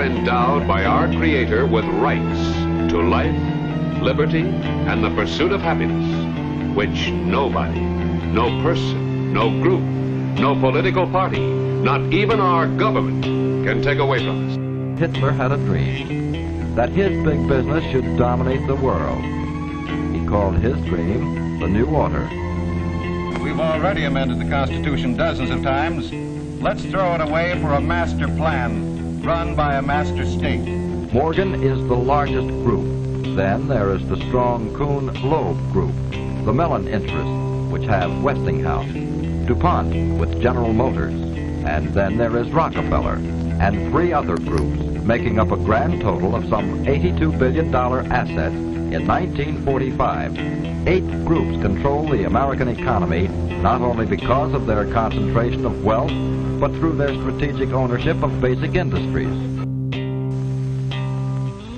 are endowed by our Creator with rights to life, liberty, and the pursuit of happiness, which nobody, no person, no group, no political party, not even our government, can take away from us. Hitler had a dream that his big business should dominate the world. He called his dream the New Order. We've already amended the Constitution dozens of times. Let's throw it away for a master plan run by a master state. Morgan is the largest group. Then there is the strong Kuhn-Loeb group, the Mellon interests, which have Westinghouse, DuPont with General Motors, and then there is Rockefeller, and 3 other groups, making up a grand total of some $82 billion assets in 1945. 8 groups control the American economy, not only because of their concentration of wealth, but through their strategic ownership of basic industries.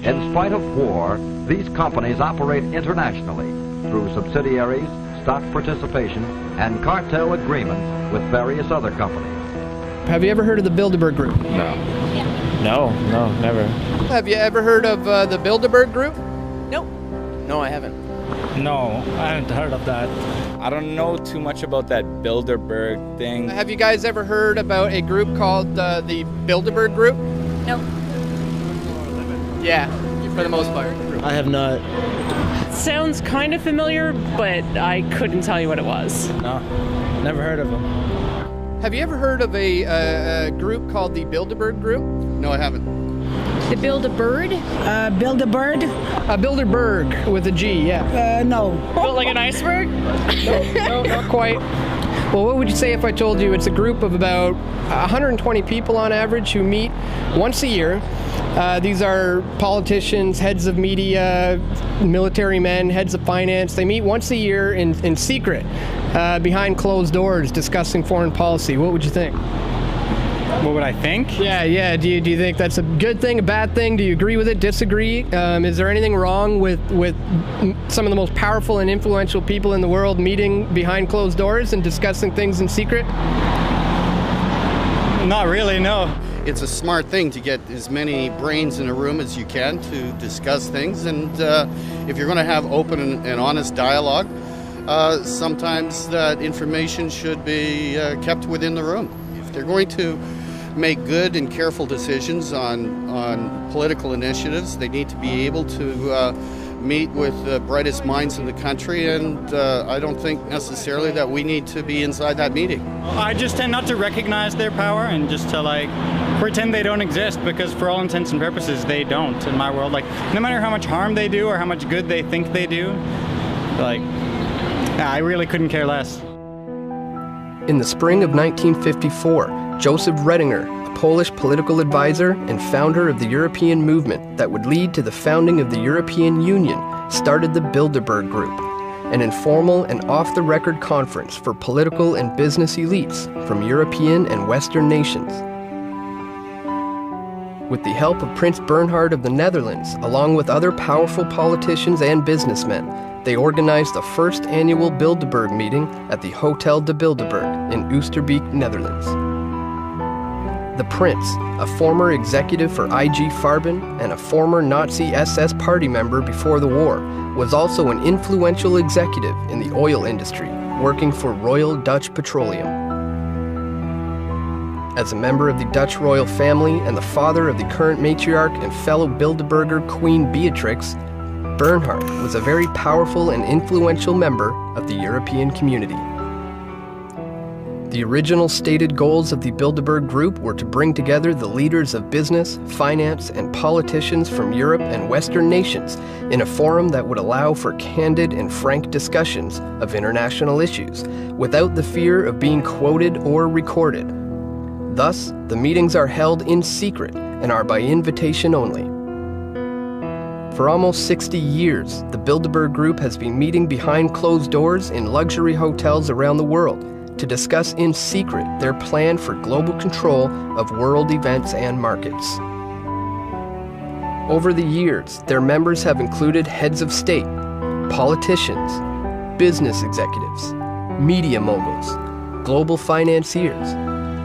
In spite of war, these companies operate internationally through subsidiaries, stock participation, and cartel agreements with various other companies. Have you ever heard of the Bilderberg Group? No. No, never. Have you ever heard of the Bilderberg Group? Nope. No, I haven't. No, I haven't heard of that. I don't know too much about that Bilderberg thing. Have you guys ever heard about a group called the Bilderberg Group? Nope. Yeah, for the most part. I have not. Sounds kind of familiar, but I couldn't tell you what it was. No, never heard of them. Have you ever heard of a group called the Bilderberg Group? No, I haven't. The Bilderberg? Bilderberg? Bilderberg with a G, yeah. No. Built like an iceberg? No, not quite. Well, what would you say if I told you it's a group of about 120 people on average who meet once a year? These are politicians, heads of media, military men, heads of finance. They meet once a year in secret, behind closed doors, discussing foreign policy. What would you think? What would I think? Yeah. Do you think that's a good thing, a bad thing? Do you agree with it, disagree? Is there anything wrong with some of the most powerful and influential people in the world meeting behind closed doors and discussing things in secret? Not really, no. It's a smart thing to get as many brains in a room as you can to discuss things, and if you're going to have open and honest dialogue, sometimes that information should be kept within the room. If they're going to make good and careful decisions on political initiatives, they need to be able to meet with the brightest minds in the country, and I don't think necessarily that we need to be inside that meeting. I just tend not to recognize their power and just to pretend they don't exist, because for all intents and purposes they don't in my world. No matter how much harm they do or how much good they think they do, I really couldn't care less. In the spring of 1954, Joseph Redinger, a Polish political advisor and founder of the European movement that would lead to the founding of the European Union, started the Bilderberg Group, an informal and off-the-record conference for political and business elites from European and Western nations. With the help of Prince Bernhard of the Netherlands, along with other powerful politicians and businessmen, they organized the first annual Bilderberg meeting at the Hotel de Bilderberg in Oosterbeek, Netherlands. The Prince, a former executive for IG Farben and a former Nazi SS party member before the war, was also an influential executive in the oil industry, working for Royal Dutch Petroleum. As a member of the Dutch royal family and the father of the current matriarch and fellow Bilderberger Queen Beatrix, Bernhard was a very powerful and influential member of the European community. The original stated goals of the Bilderberg Group were to bring together the leaders of business, finance, and politicians from Europe and Western nations in a forum that would allow for candid and frank discussions of international issues without the fear of being quoted or recorded. Thus, the meetings are held in secret and are by invitation only. For almost 60 years, the Bilderberg Group has been meeting behind closed doors in luxury hotels around the world to discuss in secret their plan for global control of world events and markets. Over the years, their members have included heads of state, politicians, business executives, media moguls, global financiers,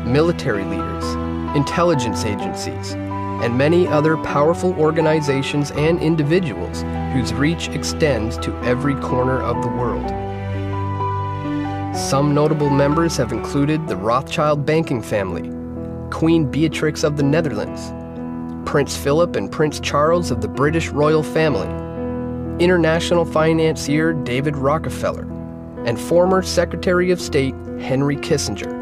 military leaders, intelligence agencies, and many other powerful organizations and individuals whose reach extends to every corner of the world. Some notable members have included the Rothschild banking family, Queen Beatrix of the Netherlands, Prince Philip and Prince Charles of the British royal family, international financier David Rockefeller, and former Secretary of State Henry Kissinger.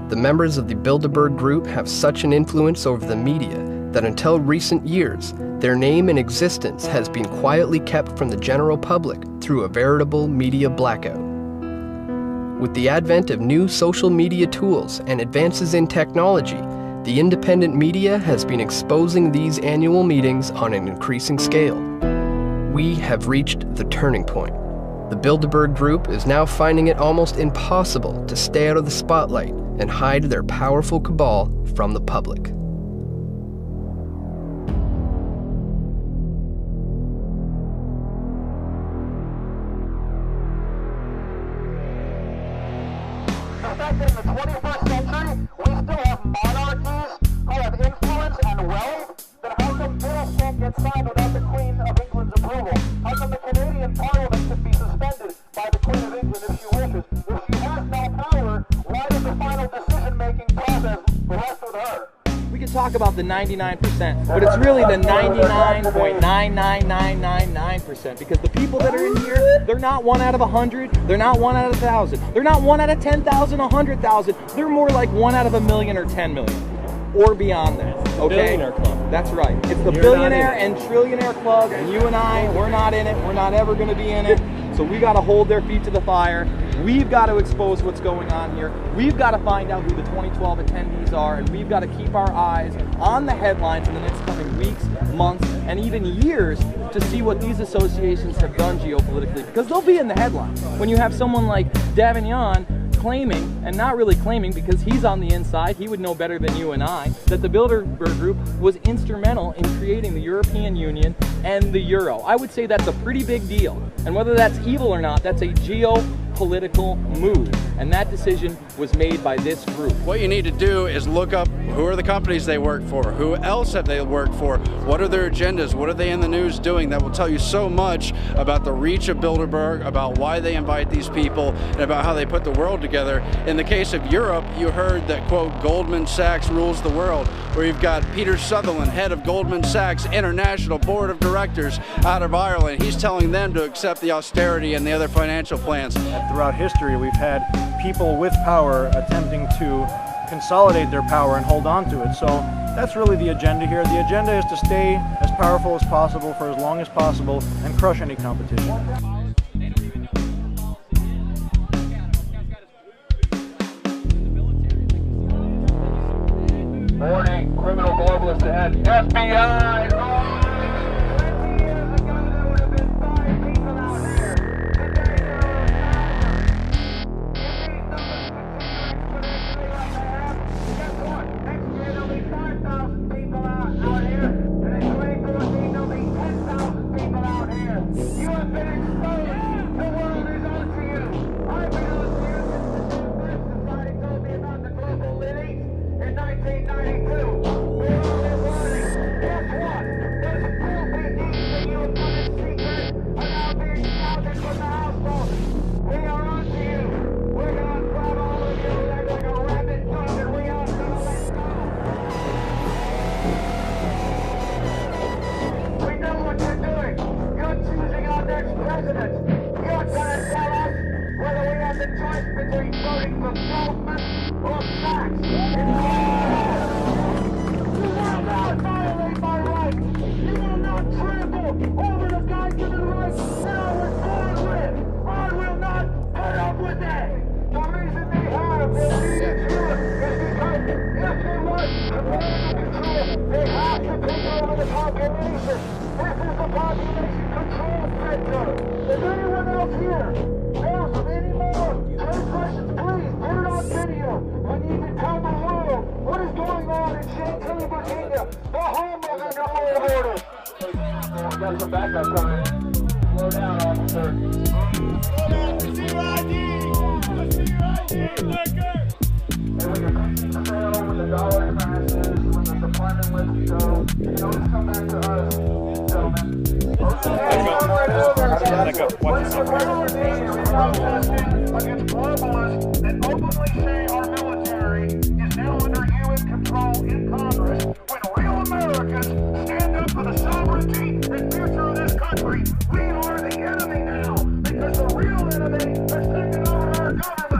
The members of the Bilderberg Group have such an influence over the media that until recent years, their name and existence has been quietly kept from the general public through a veritable media blackout. With the advent of new social media tools and advances in technology, the independent media has been exposing these annual meetings on an increasing scale. We have reached the turning point. The Bilderberg Group is now finding it almost impossible to stay out of the spotlight and hide their powerful cabal from the public. In the 21st century, we still have monarchies who have influence and wealth. Then how come bills can't get signed without the Queen of England's approval? How come the Canadian Parliament could be suspended by the Queen of England if she wishes? If she has no power, why does the final decision-making process rest with her? We can talk about the 99%, but it's really the 99.99999%, because the people that are in here, they're not 1 out of 100, they're not 1 out of 1,000, they're not 1 out of 10,000, 100,000, they're more like 1 out of 1 million or 10 million, or beyond that, okay? Billionaire club. That's right. It's the billionaire and trillionaire club, and you and I, we're not in it, we're not ever going to be in it, so we got to hold their feet to the fire. We've got to expose what's going on here. We've got to find out who the 2012 attendees are, and we've got to keep our eyes on the headlines in the next coming weeks, months, and even years to see what these associations have done geopolitically, because they'll be in the headlines. When you have someone like Davignon claiming, and not really claiming because he's on the inside, he would know better than you and I, that the Bilderberg Group was instrumental in creating the European Union and the Euro. I would say that's a pretty big deal. And whether that's evil or not, that's a geopolitical move. And that decision was made by this group. What you need to do is look up who are the companies they work for, who else have they worked for, what are their agendas, what are they in the news doing. That will tell you so much about the reach of Bilderberg, about why they invite these people, and about how they put the world together. In the case of Europe, you heard that, quote, Goldman Sachs rules the world, where you've got Peter Sutherland, head of Goldman Sachs International Board of Directors out of Ireland. He's telling them to accept the austerity and the other financial plans. Throughout history, we've had people with power attempting to consolidate their power and hold on to it. So that's really the agenda here. The agenda is to stay as powerful as possible for as long as possible and crush any competition. Warning, criminal globalist ahead. FBI! Against globalists that openly say our military is now under UN control in Congress, when real Americans stand up for the sovereignty and future of this country, we are the enemy now, because the real enemy has taken over our government.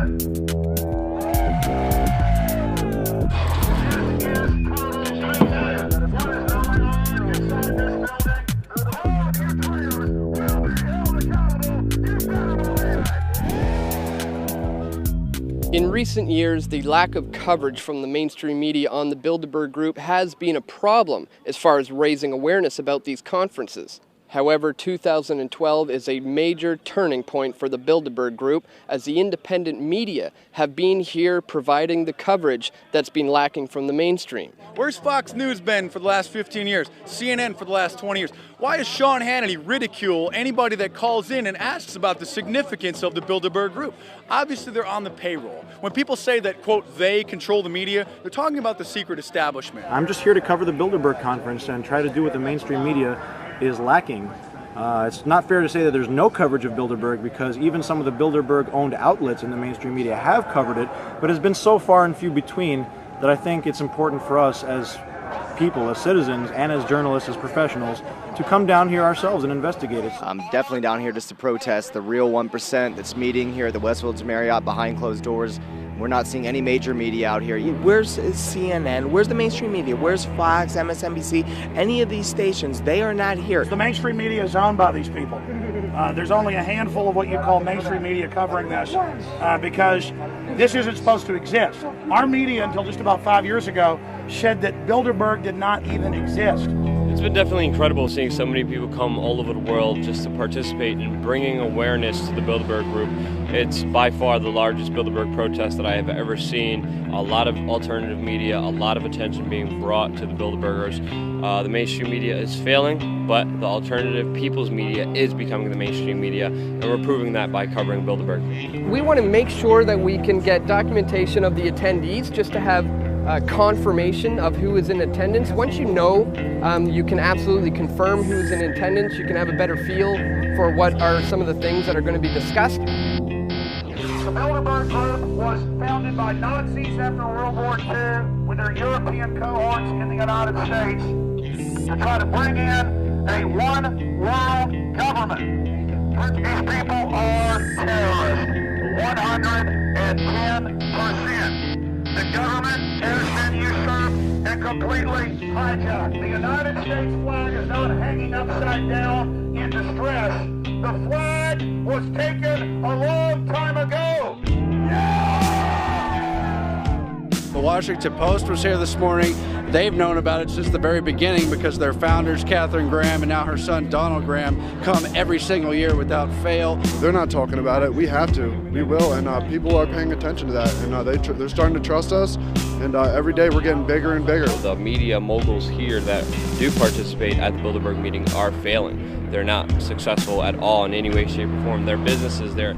In recent years, the lack of coverage from the mainstream media on the Bilderberg Group has been a problem as far as raising awareness about these conferences. However, 2012 is a major turning point for the Bilderberg Group, as the independent media have been here providing the coverage that's been lacking from the mainstream. Where's Fox News been for the last 15 years? CNN for the last 20 years? Why does Sean Hannity ridicule anybody that calls in and asks about the significance of the Bilderberg Group? Obviously, they're on the payroll. When people say that, quote, they control the media, they're talking about the secret establishment. I'm just here to cover the Bilderberg conference and try to do what the mainstream media is lacking. It's not fair to say that there's no coverage of Bilderberg, because even some of the Bilderberg-owned outlets in the mainstream media have covered it, but it's been so far and few between that I think it's important for us as people, as citizens, and as journalists, as professionals, to come down here ourselves and investigate it. I'm definitely down here just to protest the real 1% that's meeting here at the Westfields Marriott behind closed doors. We're not seeing any major media out here. Where's CNN? Where's the mainstream media? Where's Fox, MSNBC? Any of these stations, they are not here. The mainstream media is owned by these people. There's only a handful of what you call mainstream media covering this, because this isn't supposed to exist. Our media, until just about 5 years ago, said that Bilderberg did not even exist. It's been definitely incredible seeing so many people come all over the world just to participate in bringing awareness to the Bilderberg Group. It's by far the largest Bilderberg protest that I have ever seen. A lot of alternative media, a lot of attention being brought to the Bilderbergers. The mainstream media is failing, but the alternative people's media is becoming the mainstream media, and we're proving that by covering Bilderberg. We want to make sure that we can get documentation of the attendees, just to have confirmation of who is in attendance. Once you know, you can absolutely confirm who is in attendance. You can have a better feel for what are some of the things that are going to be discussed. The Bilderberg Group was founded by Nazis after World War II with their European cohorts in the United States to try to bring in a one-world government. These people are terrorists, 110%. The government has been usurped and completely hijacked. The United States flag is not hanging upside down in distress. The flag was taken a long time ago. The Washington Post was here this morning. They've known about it since the very beginning, because their founders, Katharine Graham and now her son, Donald Graham, come every single year without fail. They're not talking about it. We have to. We will. And people are paying attention to that. And they're starting to trust us. And every day we're getting bigger and bigger. The media moguls here that do participate at the Bilderberg meeting are failing. They're not successful at all in any way, shape, or form. Their businesses, their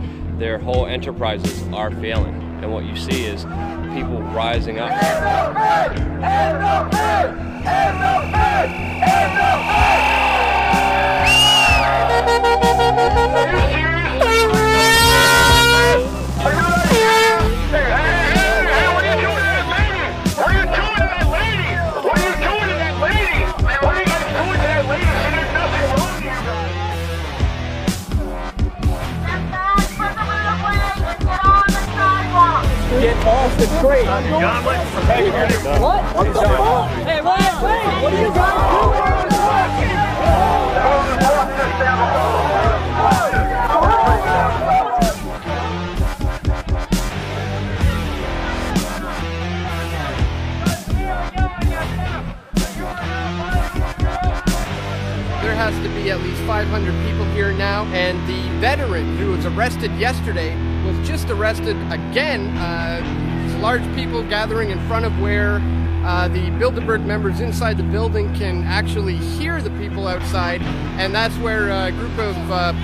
whole enterprises are failing. And what you see is people rising up. Get off the train. What? What the fuck? Hey, wait! What are you guys There has to be at least 500 people here now, and the veteran who was arrested yesterday was just arrested again. Large people gathering in front of where the Bilderberg members inside the building can actually hear the people outside, and that's where a group of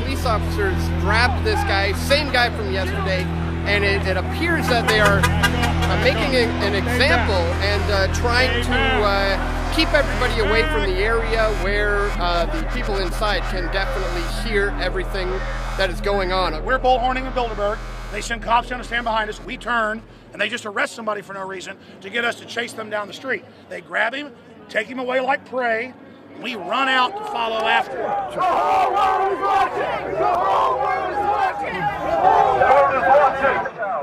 police officers grabbed this guy, same guy from yesterday, and it appears that they are making an example and trying to keep everybody away from the area where the people inside can definitely hear everything that is going on. We're bullhorning in Bilderberg. They send cops down to stand behind us. We turn, and they just arrest somebody for no reason to get us to chase them down the street. They grab him, take him away like prey. We run out to follow after him.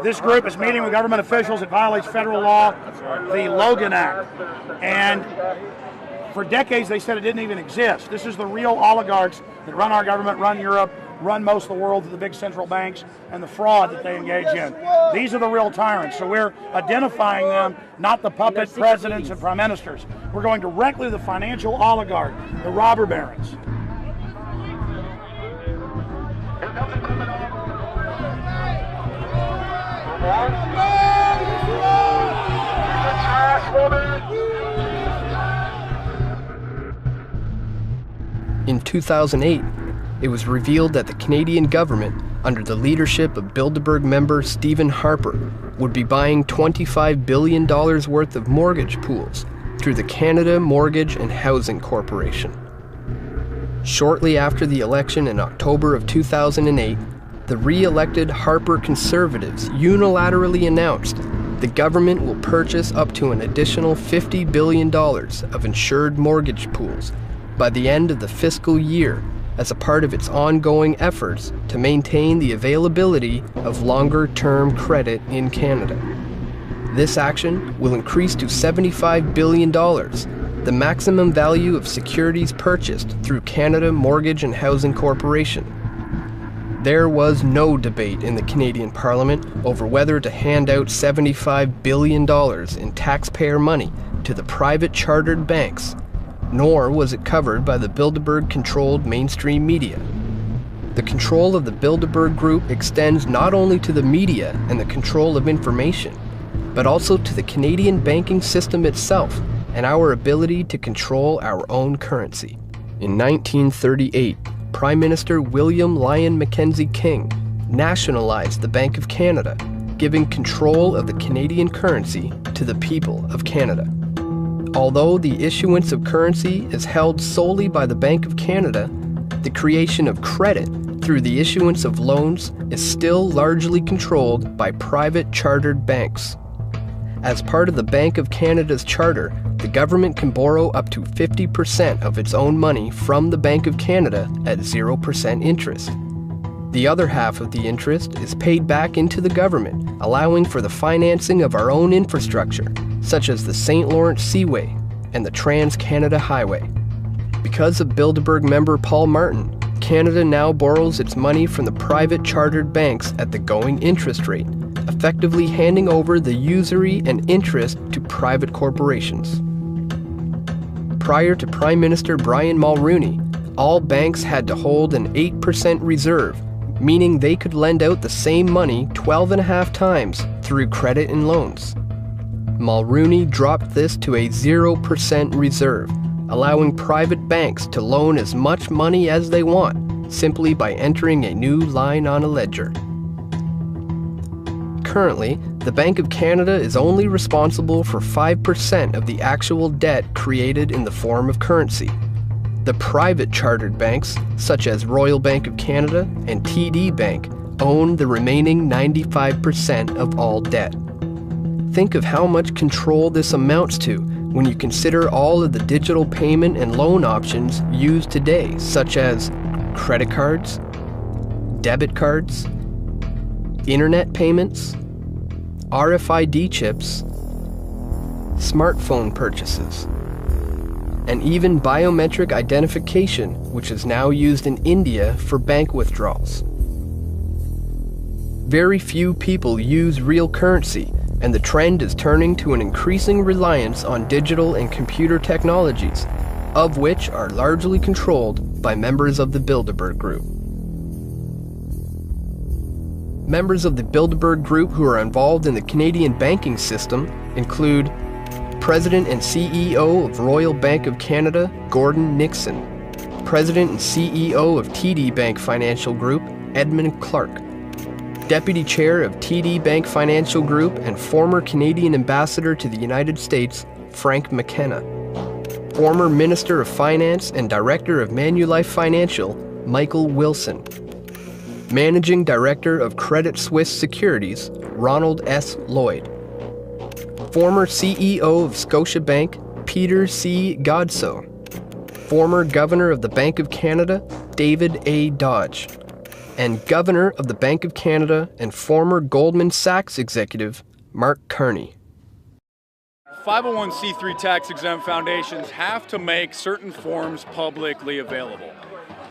This group is meeting with government officials. It violates federal law, the Logan Act. And for decades, they said it didn't even exist. This is the real oligarchs that run our government, run Europe, run most of the world, the big central banks, and the fraud that they engage in. These are the real tyrants. So we're identifying them, not the puppet presidents and prime ministers. We're going directly to the financial oligarch, the robber barons. In 2008, it was revealed that the Canadian government, under the leadership of Bilderberg member Stephen Harper, would be buying $25 billion worth of mortgage pools through the Canada Mortgage and Housing Corporation. Shortly after the election in October of 2008, the re-elected Harper Conservatives unilaterally announced the government will purchase up to an additional $50 billion of insured mortgage pools by the end of the fiscal year as a part of its ongoing efforts to maintain the availability of longer-term credit in Canada. This action will increase to $75 billion, the maximum value of securities purchased through Canada Mortgage and Housing Corporation. There was no debate in the Canadian Parliament over whether to hand out $75 billion in taxpayer money to the private chartered banks, nor was it covered by the Bilderberg-controlled mainstream media. The control of the Bilderberg Group extends not only to the media and the control of information, but also to the Canadian banking system itself and our ability to control our own currency. In 1938, Prime Minister William Lyon Mackenzie King nationalized the Bank of Canada, giving control of the Canadian currency to the people of Canada. Although the issuance of currency is held solely by the Bank of Canada, the creation of credit through the issuance of loans is still largely controlled by private chartered banks. As part of the Bank of Canada's charter, the government can borrow up to 50% of its own money from the Bank of Canada at 0% interest. The other half of the interest is paid back into the government, allowing for the financing of our own infrastructure, such as the St. Lawrence Seaway and the Trans-Canada Highway. Because of Bilderberg member Paul Martin, Canada now borrows its money from the private chartered banks at the going interest rate, effectively handing over the usury and interest to private corporations. Prior to Prime Minister Brian Mulroney, all banks had to hold an 8% reserve, meaning they could lend out the same money 12.5 times through credit and loans. Mulroney dropped this to a 0% reserve, allowing private banks to loan as much money as they want, simply by entering a new line on a ledger. Currently, the Bank of Canada is only responsible for 5% of the actual debt created in the form of currency. The private chartered banks, such as Royal Bank of Canada and TD Bank, own the remaining 95% of all debt. Think of how much control this amounts to when you consider all of the digital payment and loan options used today, such as credit cards, debit cards, internet payments, RFID chips, smartphone purchases, and even biometric identification, which is now used in India for bank withdrawals. Very few people use real currency, and the trend is turning to an increasing reliance on digital and computer technologies, of which are largely controlled by members of the Bilderberg Group. Members of the Bilderberg Group who are involved in the Canadian banking system include President and CEO of Royal Bank of Canada, Gordon Nixon, President and CEO of TD Bank Financial Group, Edmund Clark, Deputy Chair of TD Bank Financial Group and former Canadian Ambassador to the United States, Frank McKenna, Former Minister of Finance and Director of Manulife Financial, Michael Wilson. Managing Director of Credit Suisse Securities, Ronald S. Lloyd. Former CEO of Scotiabank, Peter C. Godsoe. Former Governor of the Bank of Canada, David A. Dodge. And Governor of the Bank of Canada and former Goldman Sachs executive, Mark Carney. 501c3 tax-exempt foundations have to make certain forms publicly available.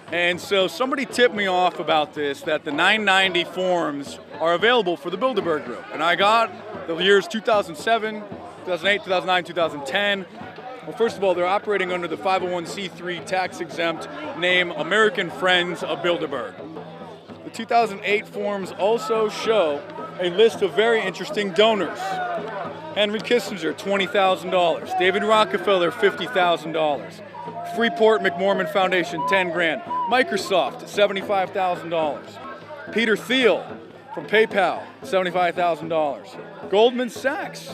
And so somebody tipped me off about this, that the 990 forms are available for the Bilderberg Group. And I got the years 2007, 2008, 2009, 2010. Well, first of all, they're operating under the 501c3 tax-exempt name American Friends of Bilderberg. The 2008 forms also show a list of very interesting donors. Henry Kissinger, $20,000. David Rockefeller, $50,000. Freeport McMorman Foundation, 10 grand. Microsoft, $75,000. Peter Thiel from PayPal, $75,000. Goldman Sachs,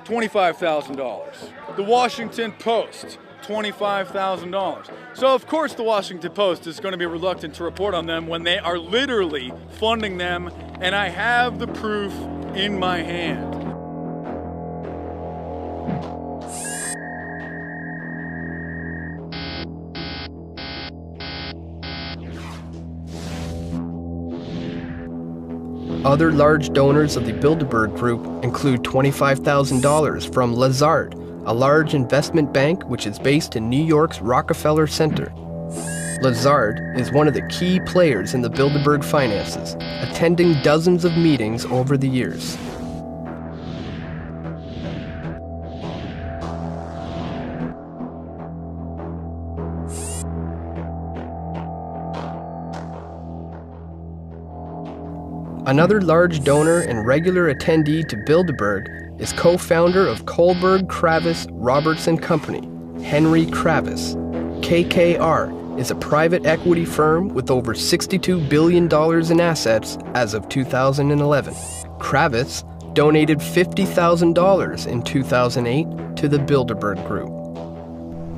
$25,000. The Washington Post, $25,000. So of course the Washington Post is going to be reluctant to report on them when they are literally funding them, and I have the proof in my hand. Other large donors of the Bilderberg Group include $25,000 from Lazard, a large investment bank which is based in New York's Rockefeller Center. Lazard is one of the key players in the Bilderberg finances, attending dozens of meetings over the years. Another large donor and regular attendee to Bilderberg is co-founder of Kohlberg, Kravis, Robertson Company, Henry Kravis. KKR is a private equity firm with over $62 billion in assets as of 2011. Kravis donated $50,000 in 2008 to the Bilderberg Group.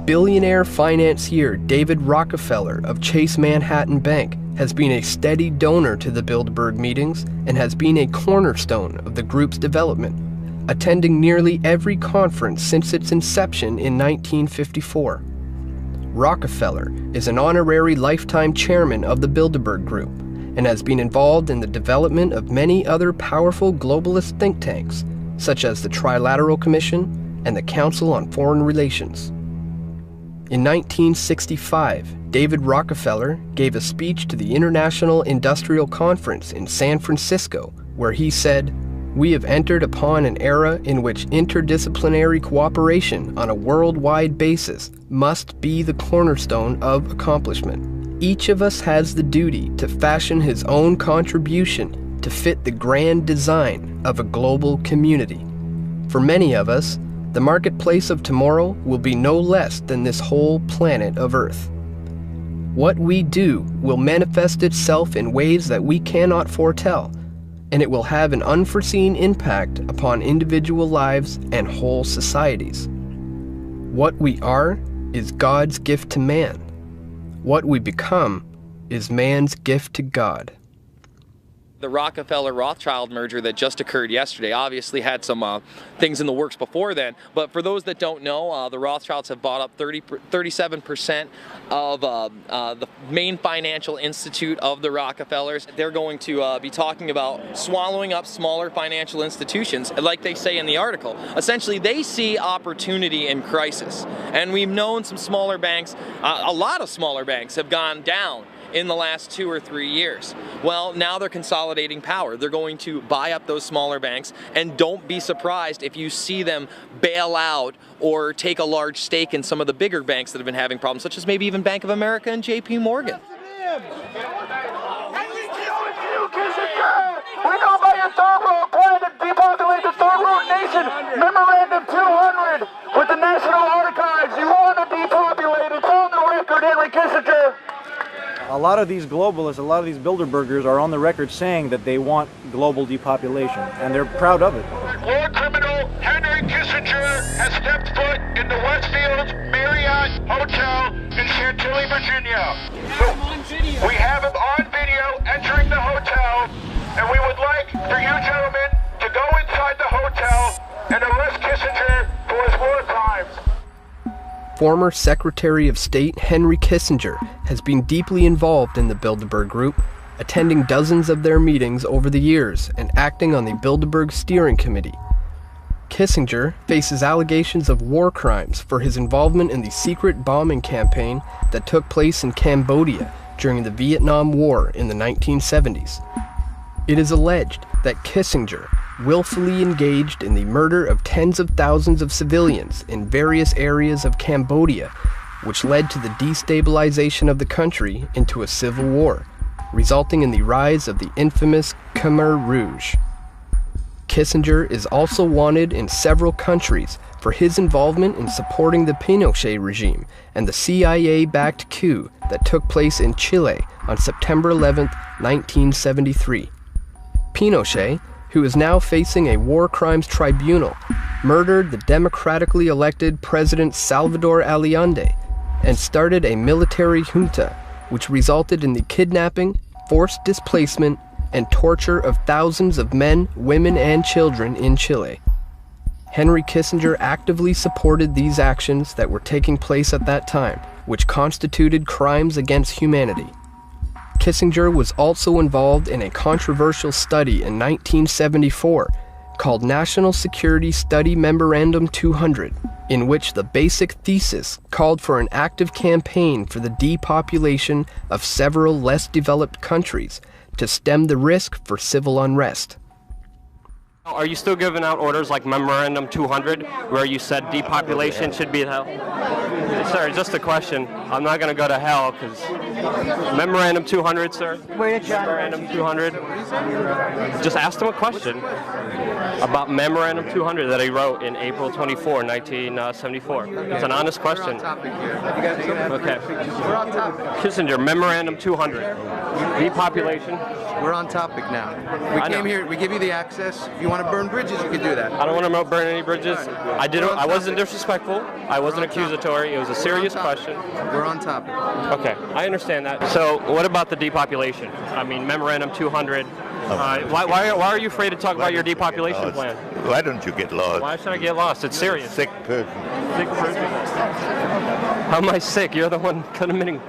Billionaire financier David Rockefeller of Chase Manhattan Bank has been a steady donor to the Bilderberg meetings and has been a cornerstone of the group's development, attending nearly every conference since its inception in 1954. Rockefeller is an honorary lifetime chairman of the Bilderberg Group and has been involved in the development of many other powerful globalist think tanks, such as the Trilateral Commission and the Council on Foreign Relations. In 1965, David Rockefeller gave a speech to the International Industrial Conference in San Francisco, where he said, "We have entered upon an era in which interdisciplinary cooperation on a worldwide basis must be the cornerstone of accomplishment. Each of us has the duty to fashion his own contribution to fit the grand design of a global community. For many of us, the marketplace of tomorrow will be no less than this whole planet of Earth. What we do will manifest itself in ways that we cannot foretell, and it will have an unforeseen impact upon individual lives and whole societies. What we are is God's gift to man. What we become is man's gift to God." The Rockefeller-Rothschild merger that just occurred yesterday obviously had some things in the works before then, but for those that don't know, the Rothschilds have bought up 37% of the main financial institute of the Rockefellers. They're going to be talking about swallowing up smaller financial institutions, like they say in the article. Essentially, they see opportunity in crisis, and we've known some smaller banks, a lot of smaller banks have gone down in the last 2 or 3 years. Well, now they're consolidating power. They're going to buy up those smaller banks, and don't be surprised if you see them bail out or take a large stake in some of the bigger banks that have been having problems, such as maybe even Bank of America and JP Morgan. We know by your third world plan to depopulate the third world nation. Memorandum 200 with the National Archives. You want to depopulate. It's on the record, Henry Kissinger. A lot of these globalists, a lot of these Bilderbergers are on the record saying that they want global depopulation, and they're proud of it. War criminal Henry Kissinger has stepped foot in the Westfield's Marriott hotel in Chantilly, Virginia. We have him on video entering the hotel, and we would like for you gentlemen to go inside the hotel and arrest Kissinger for his war crimes. Former Secretary of State Henry Kissinger has been deeply involved in the Bilderberg Group, attending dozens of their meetings over the years and acting on the Bilderberg Steering Committee. Kissinger faces allegations of war crimes for his involvement in the secret bombing campaign that took place in Cambodia during the Vietnam War in the 1970s. It is alleged that Kissinger willfully engaged in the murder of tens of thousands of civilians in various areas of Cambodia, which led to the destabilization of the country into a civil war, resulting in the rise of the infamous Khmer Rouge. Kissinger is also wanted in several countries for his involvement in supporting the Pinochet regime and the CIA-backed coup that took place in Chile on September 11, 1973. Pinochet, who is now facing a war crimes tribunal, murdered the democratically elected President Salvador Allende and started a military junta which resulted in the kidnapping, forced displacement, and torture of thousands of men, women, and children in Chile. Henry Kissinger actively supported these actions that were taking place at that time, which constituted crimes against humanity. Kissinger was also involved in a controversial study in 1974 called National Security Study Memorandum 200, in which the basic thesis called for an active campaign for the depopulation of several less developed countries to stem the risk for civil unrest. Are you still giving out orders like Memorandum 200, where you said depopulation should be hell? Sir, just a question. I'm not going to go to hell because Memorandum 200, sir. Memorandum 200. Just asked him a question about Memorandum 200 that he wrote in April 24, 1974. It's an honest question. Okay. Kissinger, Memorandum 200. Depopulation. We're on topic now. We came here, we give you the access. If you want to burn bridges, you can do that. I don't want to burn any bridges. I wasn't disrespectful. I wasn't accusatory. It was a serious question. We're on topic. Okay, I understand that. So what about the depopulation? I mean, Memorandum 200. Why are you afraid to talk about your depopulation plan? Why don't you get lost? Why should I get lost? It's serious. Sick person. Sick person. How am I sick? You're the one committing.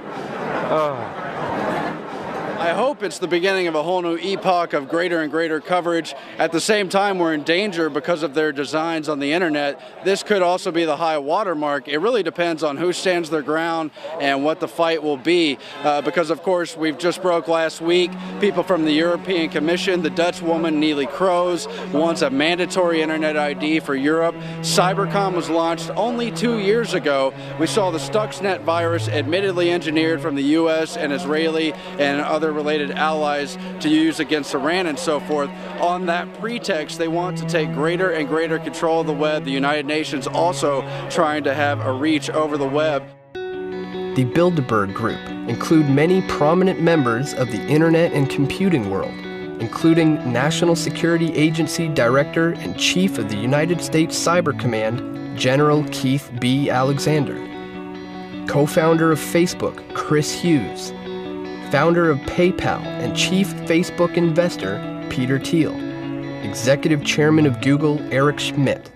I hope it's the beginning of a whole new epoch of greater and greater coverage. At the same time, we're in danger because of their designs on the internet. This could also be the high watermark. It really depends on who stands their ground and what the fight will be. Because, of course, we've just broke last week. People from the European Commission, the Dutch woman Neelie Kroes, wants a mandatory internet ID for Europe. Cybercom was launched only 2 years ago. We saw the Stuxnet virus admittedly engineered from the U.S. and Israeli and other related allies to use against Iran and so forth. On that pretext, they want to take greater and greater control of the web. The United Nations also trying to have a reach over the web. The Bilderberg Group include many prominent members of the internet and computing world, including National Security Agency Director and Chief of the United States Cyber Command, General Keith B. Alexander, co-founder of Facebook, Chris Hughes, founder of PayPal and chief Facebook investor, Peter Thiel, executive chairman of Google, Eric Schmidt,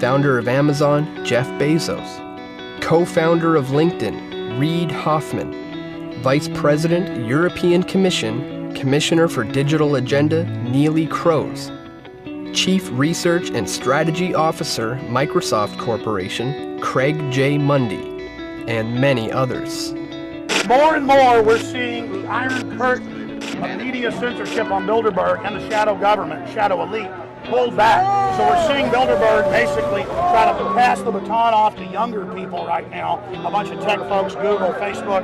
founder of Amazon, Jeff Bezos, co-founder of LinkedIn, Reid Hoffman, vice president, European Commission, commissioner for Digital Agenda, Neelie Kroes, chief research and strategy officer, Microsoft Corporation, Craig J. Mundy, and many others. More and more, we're seeing the iron curtain of media censorship on Bilderberg and the shadow government, shadow elite, pulled back. So we're seeing Bilderberg basically try to pass the baton off to younger people right now, a bunch of tech folks, Google, Facebook,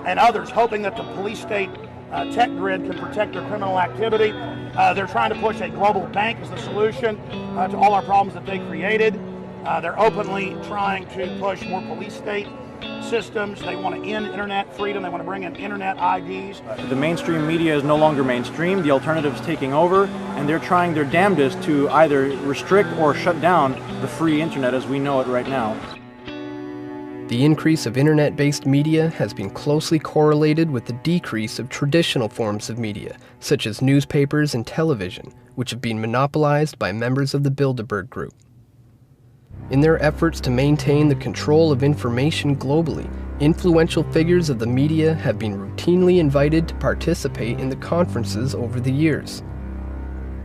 and others, hoping that the police state tech grid can protect their criminal activity. They're trying to push a global bank as the solution to all our problems that they created. They're openly trying to push more police state systems. They want to end internet freedom. They want to bring in internet IDs. The mainstream media is no longer mainstream. The alternative's taking over, and they're trying their damnedest to either restrict or shut down the free internet as we know it right now. The increase of internet-based media has been closely correlated with the decrease of traditional forms of media, such as newspapers and television, which have been monopolized by members of the Bilderberg Group. In their efforts to maintain the control of information globally, influential figures of the media have been routinely invited to participate in the conferences over the years.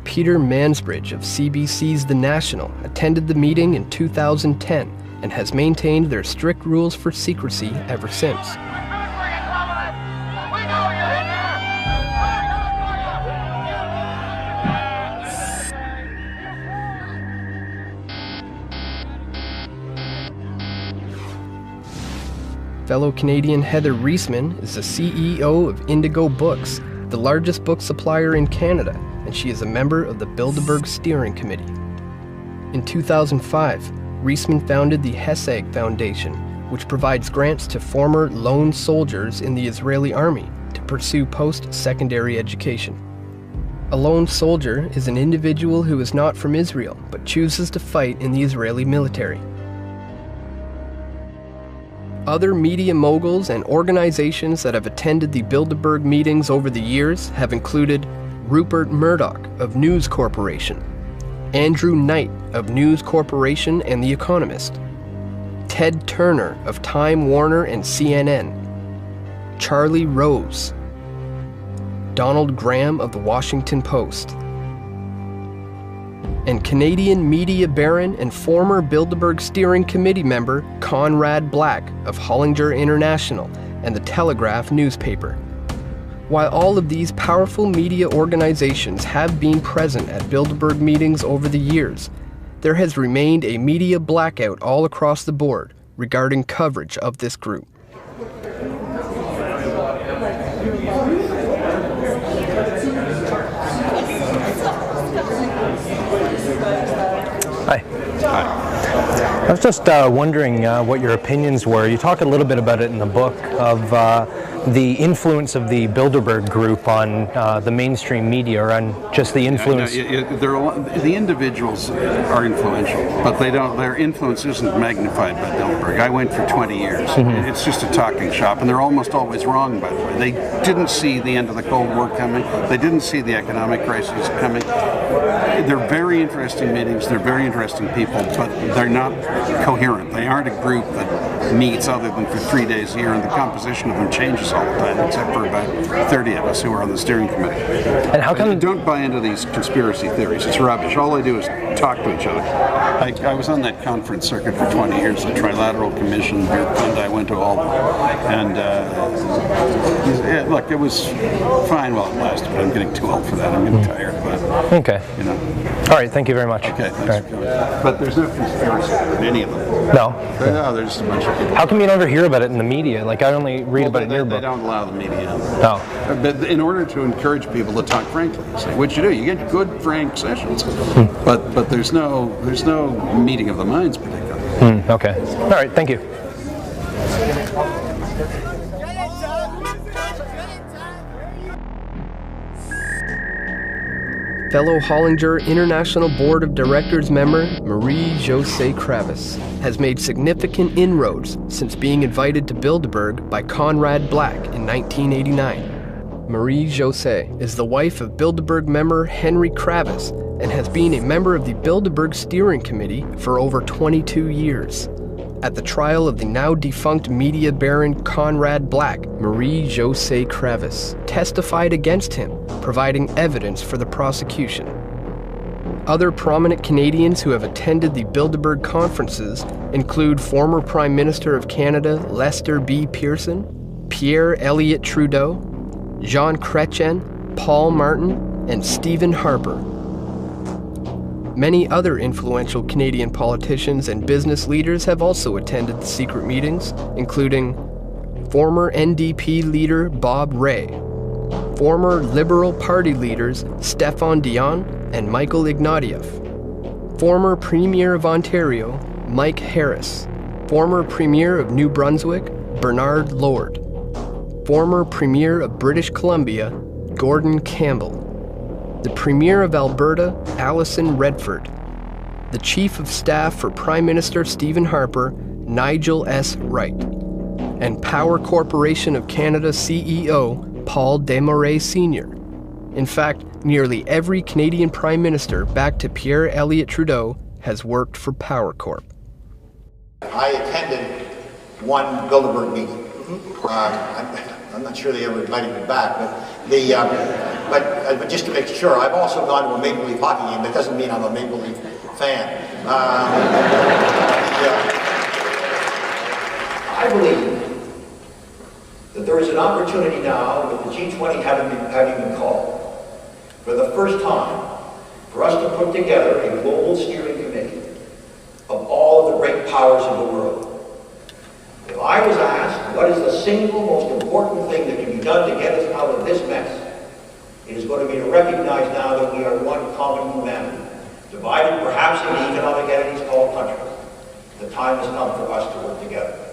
Peter Mansbridge of CBC's The National attended the meeting in 2010 and has maintained their strict rules for secrecy ever since. Fellow Canadian Heather Reisman is the CEO of Indigo Books, the largest book supplier in Canada, and she is a member of the Bilderberg Steering Committee. In 2005, Reisman founded the Hesag Foundation, which provides grants to former lone soldiers in the Israeli army to pursue post-secondary education. A lone soldier is an individual who is not from Israel, but chooses to fight in the Israeli military. Other media moguls and organizations that have attended the Bilderberg meetings over the years have included Rupert Murdoch of News Corporation, Andrew Knight of News Corporation and The Economist, Ted Turner of Time Warner and CNN, Charlie Rose, Donald Graham of The Washington Post, and Canadian media baron and former Bilderberg Steering Committee member Conrad Black of Hollinger International and The Telegraph newspaper. While all of these powerful media organizations have been present at Bilderberg meetings over the years, there has remained a media blackout all across the board regarding coverage of this group. Hi. Hi. I was just wondering what your opinions were. You talk a little bit about it in the book of the influence of the Bilderberg Group on the mainstream media, or on just the influence. The individuals are influential, but their influence isn't magnified by Bilderberg. I went for 20 years. Mm-hmm. It's just a talking shop, and they're almost always wrong, by the way. They didn't see the end of the Cold War coming. They didn't see the economic crisis coming. They're very interesting meetings. They're very interesting people, but they're not coherent. They aren't a group that meets other than for 3 days a year, and the composition of them changes all the time, except for about 30 of us who are on the steering committee. And how come? Don't buy into these conspiracy theories. It's rubbish. All they do is talk to each other. I was on that conference circuit for 20 years, the Trilateral Commission, I went to all of them. And look, it was fine while it lasted, but I'm getting too old for that. I'm getting tired. But, okay. You know. All right, thank you very much. Okay, thanks for coming. But there's no conspiracy in any of them. No? No, there's just a bunch of people. How come you never hear about it in the media? Like, I only read about it in your book. They don't allow the media. No. But in order to encourage people to talk frankly, say, what you do, you get good, frank sessions. But there's no meeting of the minds particularly. Okay. All right, thank you. Fellow Hollinger International Board of Directors member Marie-Josée Kravis has made significant inroads since being invited to Bilderberg by Conrad Black in 1989. Marie-Josée is the wife of Bilderberg member Henry Kravis and has been a member of the Bilderberg Steering Committee for over 22 years. At the trial of the now-defunct media baron Conrad Black, Marie-Josée Kravis testified against him, providing evidence for the prosecution. Other prominent Canadians who have attended the Bilderberg conferences include former Prime Minister of Canada Lester B. Pearson, Pierre Elliott Trudeau, Jean Chrétien, Paul Martin, and Stephen Harper. Many other influential Canadian politicians and business leaders have also attended the secret meetings, including former NDP leader Bob Rae, former Liberal Party leaders Stéphane Dion and Michael Ignatieff, former Premier of Ontario Mike Harris, former Premier of New Brunswick Bernard Lord, former Premier of British Columbia Gordon Campbell, the Premier of Alberta, Alison Redford, the Chief of Staff for Prime Minister Stephen Harper, Nigel S. Wright, and Power Corporation of Canada CEO Paul Desmarais Sr. In fact, nearly every Canadian Prime Minister back to Pierre Elliott Trudeau has worked for Power Corp. I attended one Bilderberg meeting. I'm not sure they ever invited me back, but just to make sure, I've also gone to a Maple Leaf hockey game. That doesn't mean I'm a Maple Leaf fan. I believe that there is an opportunity now with the G20 having been called for the first time for us to put together a global steering committee of all of the great powers of the world. If I was asked what is the single most important thing that can be done to get us out of this mess, it is going to be to recognize now that we are one common humanity, divided perhaps into economic entities called countries. The time has come for us to work together.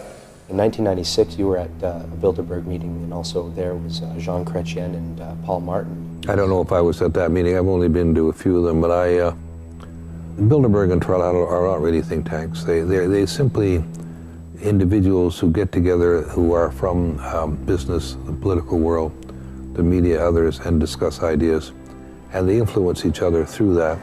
In 1996, you were at a Bilderberg meeting, and also there was Jean Chrétien and Paul Martin. I don't know if I was at that meeting. I've only been to a few of them, but Bilderberg and Tralala are not really think tanks. They simply individuals who get together who are from business, the political world, the media, others, and discuss ideas, and they influence each other through that.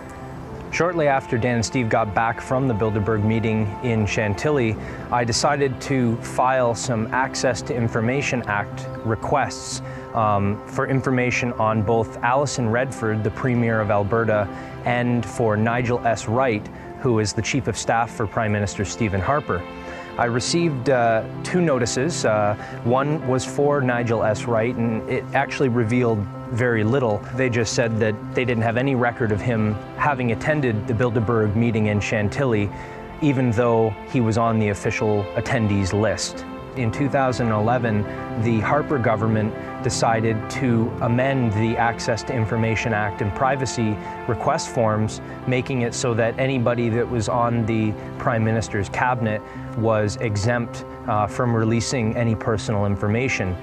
Shortly after Dan and Steve got back from the Bilderberg meeting in Chantilly, I decided to file some Access to Information Act requests for information on both Alison Redford, the Premier of Alberta, and for Nigel S. Wright, who is the Chief of Staff for Prime Minister Stephen Harper. I received 2 notices. One was for Nigel S. Wright, and it actually revealed very little. They just said that they didn't have any record of him having attended the Bilderberg meeting in Chantilly, even though he was on the official attendees list. In 2011, the Harper government decided to amend the Access to Information Act and privacy request forms, making it so that anybody that was on the Prime Minister's cabinet was exempt from releasing any personal information.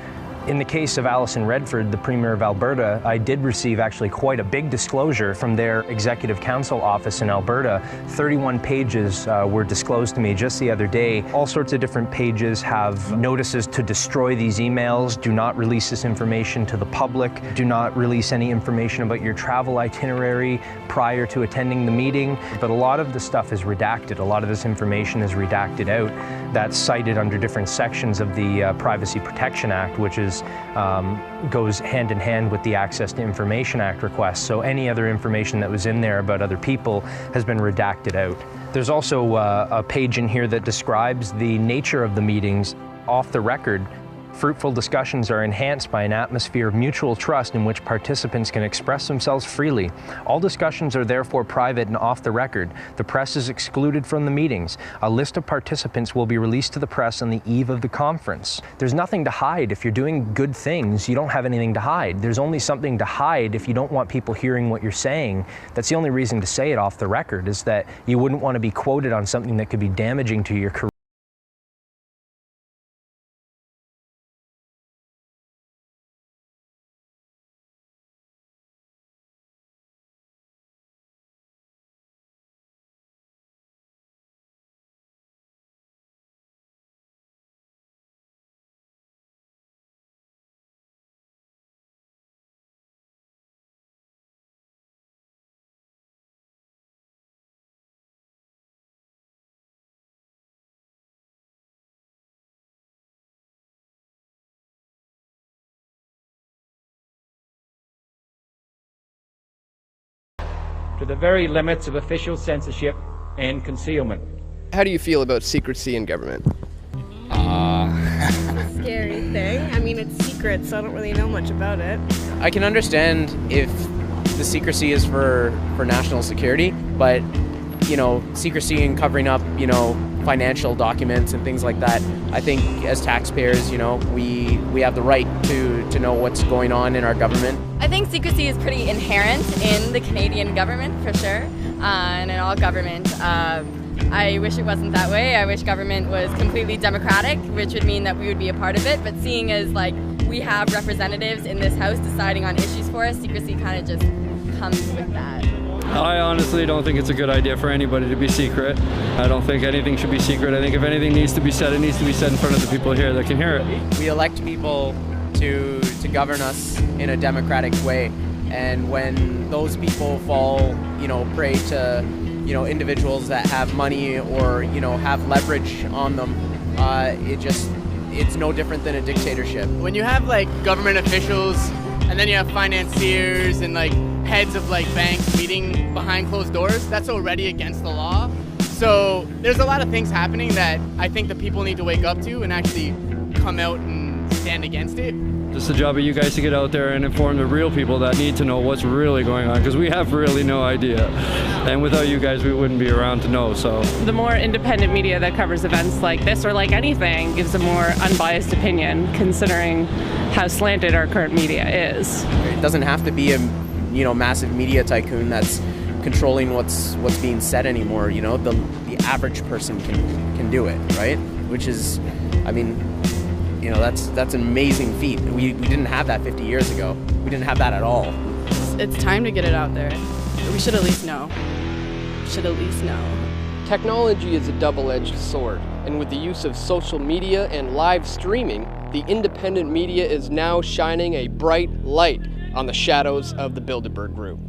In the case of Alison Redford, the Premier of Alberta, I did receive actually quite a big disclosure from their Executive Council office in Alberta. 31 pages were disclosed to me just the other day. All sorts of different pages have notices to destroy these emails, do not release this information to the public, do not release any information about your travel itinerary prior to attending the meeting. But a lot of the stuff is redacted. A lot of this information is redacted out. That's cited under different sections of the Privacy Protection Act, which goes hand in hand with the Access to Information Act request. So any other information that was in there about other people has been redacted out. There's also a page in here that describes the nature of the meetings off the record. Fruitful discussions are enhanced by an atmosphere of mutual trust in which participants can express themselves freely. All discussions are therefore private and off the record. The press is excluded from the meetings. A list of participants will be released to the press on the eve of the conference. There's nothing to hide. If you're doing good things, you don't have anything to hide. There's only something to hide if you don't want people hearing what you're saying. That's the only reason to say it off the record, is that you wouldn't want to be quoted on something that could be damaging to your career. to the very limits of official censorship and concealment. How do you feel about secrecy in government? It's a scary thing. I mean, it's secret, so I don't really know much about it. I can understand if the secrecy is for national security, but, you know, secrecy and covering up, you know, financial documents and things like that, I think as taxpayers, you know, we have the right to know what's going on in our government. I think secrecy is pretty inherent in the Canadian government, for sure, and in all government. I wish it wasn't that way. I wish government was completely democratic, which would mean that we would be a part of it, but seeing as, like, we have representatives in this house deciding on issues for us, secrecy kind of just comes with that. I honestly don't think it's a good idea for anybody to be secret. I don't think anything should be secret. I think if anything needs to be said, it needs to be said in front of the people here that can hear it. We elect people to govern us in a democratic way, and when those people fall, prey to, individuals that have money or, have leverage on them, it's no different than a dictatorship. When you have like government officials and then you have financiers and like heads of like banks meeting behind closed doors, that's already against the law. So there's a lot of things happening that I think the people need to wake up to and actually come out and stand against it. It's the job of you guys to get out there and inform the real people that need to know what's really going on, because we have really no idea. And without you guys, we wouldn't be around to know, so. The more independent media that covers events like this, or like anything, gives a more unbiased opinion, considering how slanted our current media is. It doesn't have to be a, massive media tycoon that's controlling what's being said anymore. The average person can do it, right? Which is, that's an amazing feat. We didn't have that 50 years ago. We didn't have that at all. It's time to get it out there. We should at least know. Technology is a double-edged sword, and with the use of social media and live streaming, the independent media is now shining a bright light on the shadows of the Bilderberg Group.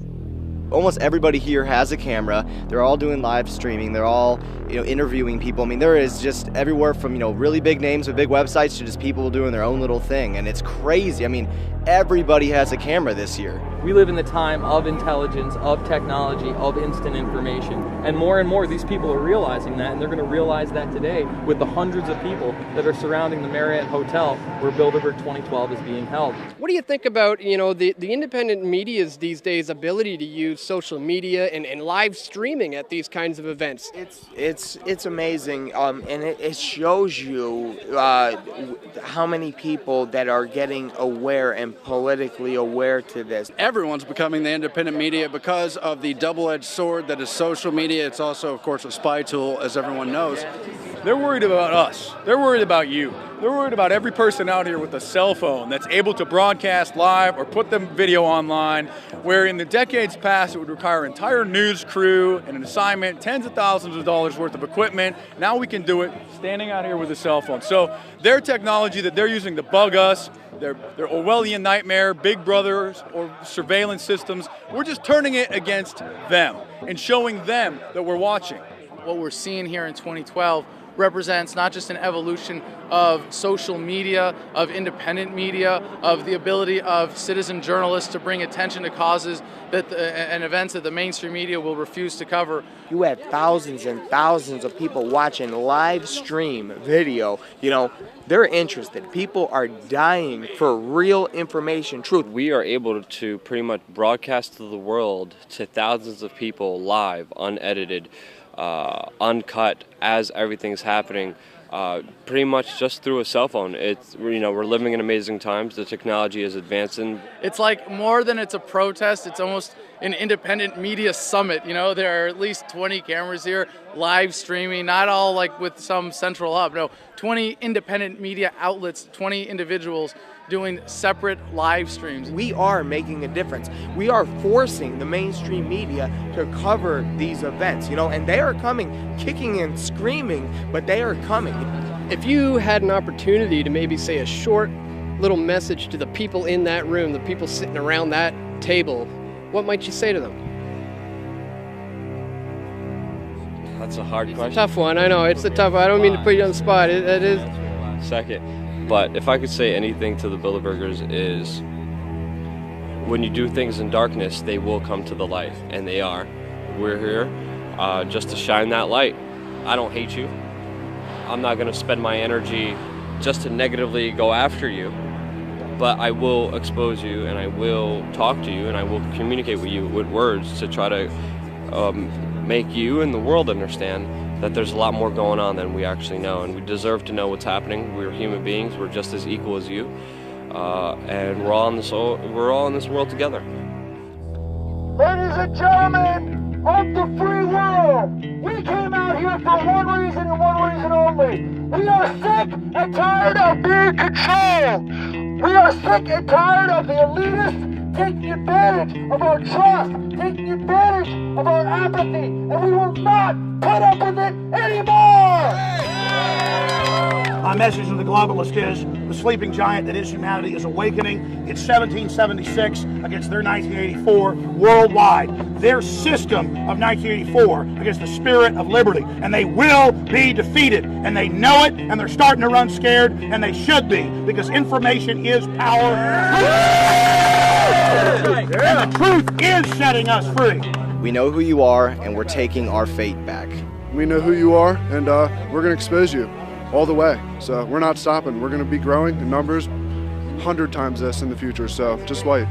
Almost everybody here has a camera. They're all doing live streaming. They're all, interviewing people. I mean, there is just everywhere from, really big names with big websites to just people doing their own little thing. And it's crazy. I mean, everybody has a camera this year. We live in the time of intelligence, of technology, of instant information. And more these people are realizing that, and they're going to realize that today with the hundreds of people that are surrounding the Marriott Hotel where Bilderberg 2012 is being held. What do you think about, the independent media's these days ability to use social media and live streaming at these kinds of events? It's amazing, and it shows you how many people that are getting aware and politically aware to this. Everyone's becoming the independent media because of the double-edged sword that is social media. It's also, of course, a spy tool, as everyone knows. They're worried about us. They're worried about you. They're worried about every person out here with a cell phone that's able to broadcast live or put them video online, where in the decades past it would require an entire news crew and an assignment, tens of thousands of dollars worth of equipment. Now we can do it standing out here with a cell phone. So their technology that they're using to bug us, their Orwellian nightmare, Big Brothers or surveillance systems, we're just turning it against them and showing them that we're watching. What we're seeing here in 2012 represents not just an evolution of social media, of independent media, of the ability of citizen journalists to bring attention to causes and events that the mainstream media will refuse to cover. You had thousands and thousands of people watching live stream video. They're interested. People are dying for real information, truth. We are able to pretty much broadcast to the world to thousands of people live, unedited, uncut, as everything's happening, pretty much just through a cell phone. It's, we're living in amazing times. The technology is advancing. It's like more than it's a protest, it's almost an independent media summit. There are at least 20 cameras here, live streaming, not all like with some central hub. No, 20 independent media outlets, 20 individuals doing separate live streams. We are making a difference. We are forcing the mainstream media to cover these events, and they are coming, kicking and screaming, but they are coming. If you had an opportunity to maybe say a short little message to the people in that room, the people sitting around that table, what might you say to them? That's a hard question. It's a tough one, I know, it's a tough one. I don't mean to put you on the spot. It is. Second. But if I could say anything to the Bilderbergers is, when you do things in darkness, they will come to the light, and they are. We're here just to shine that light. I don't hate you. I'm not going to spend my energy just to negatively go after you, but I will expose you, and I will talk to you, and I will communicate with you with words to try to make you and the world understand that there's a lot more going on than we actually know, and we deserve to know what's happening. We're human beings. We're just as equal as you, and we're all in this world together. Ladies and gentlemen of the free world, we came out here for one reason and one reason only. We are sick and tired of being controlled. We are sick and tired of the elitist taking advantage of our trust, taking advantage of our apathy, and we will not put up with it anymore! My message to the globalist is the sleeping giant that is humanity is awakening. It's 1776 against their 1984 worldwide. Their system of 1984 against the spirit of liberty. And they will be defeated. And they know it, and they're starting to run scared, and they should be, because information is power. And the truth is setting us free. We know who you are, and we're taking our fate back. We know who you are, and we're going to expose you all the way. So we're not stopping. We're going to be growing in numbers 100 times this in the future. So just wait,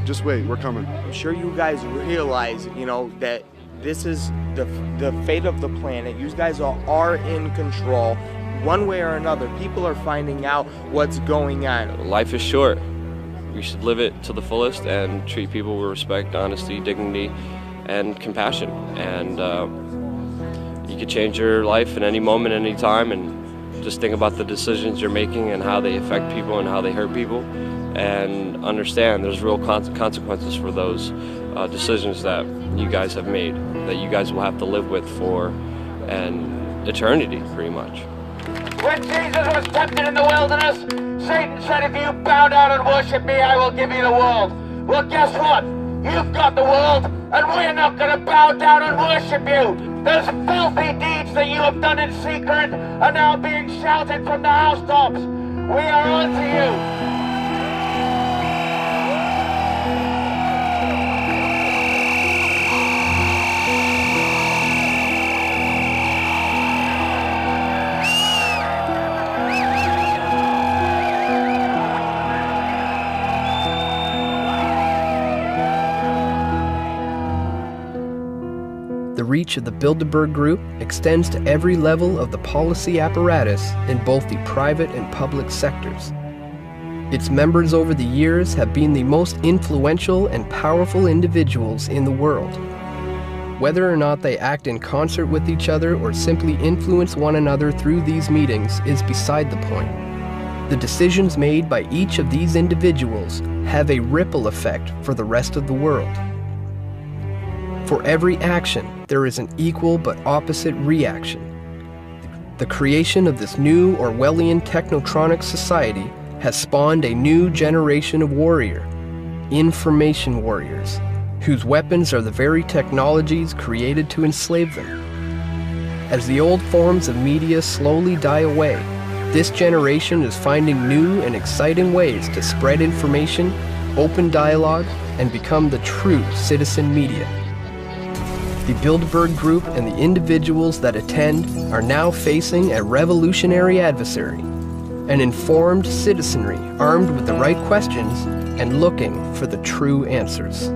we're coming. I'm sure you guys realize, that this is the fate of the planet. You guys are in control. One way or another, people are finding out what's going on. Life is short. We should live it to the fullest and treat people with respect, honesty, dignity, and compassion. And you could change your life at any moment, any time, and just think about the decisions you're making and how they affect people and how they hurt people, and understand there's real consequences for those decisions that you guys have made, that you guys will have to live with for an eternity, pretty much. When Jesus was tempted in the wilderness, Satan said, if you bow down and worship me, I will give you the world. Well, guess what? You've got the world, and we're not going to bow down and worship you. Those filthy deeds that you have done in secret are now being shouted from the housetops. We are on to you. The reach of the Bilderberg Group extends to every level of the policy apparatus in both the private and public sectors. Its members over the years have been the most influential and powerful individuals in the world. Whether or not they act in concert with each other or simply influence one another through these meetings is beside the point. The decisions made by each of these individuals have a ripple effect for the rest of the world. For every action, there is an equal but opposite reaction. The creation of this new Orwellian technotronic society has spawned a new generation of warrior, information warriors, whose weapons are the very technologies created to enslave them. As the old forms of media slowly die away, this generation is finding new and exciting ways to spread information, open dialogue, and become the true citizen media. The Bilderberg Group and the individuals that attend are now facing a revolutionary adversary, an informed citizenry armed with the right questions and looking for the true answers.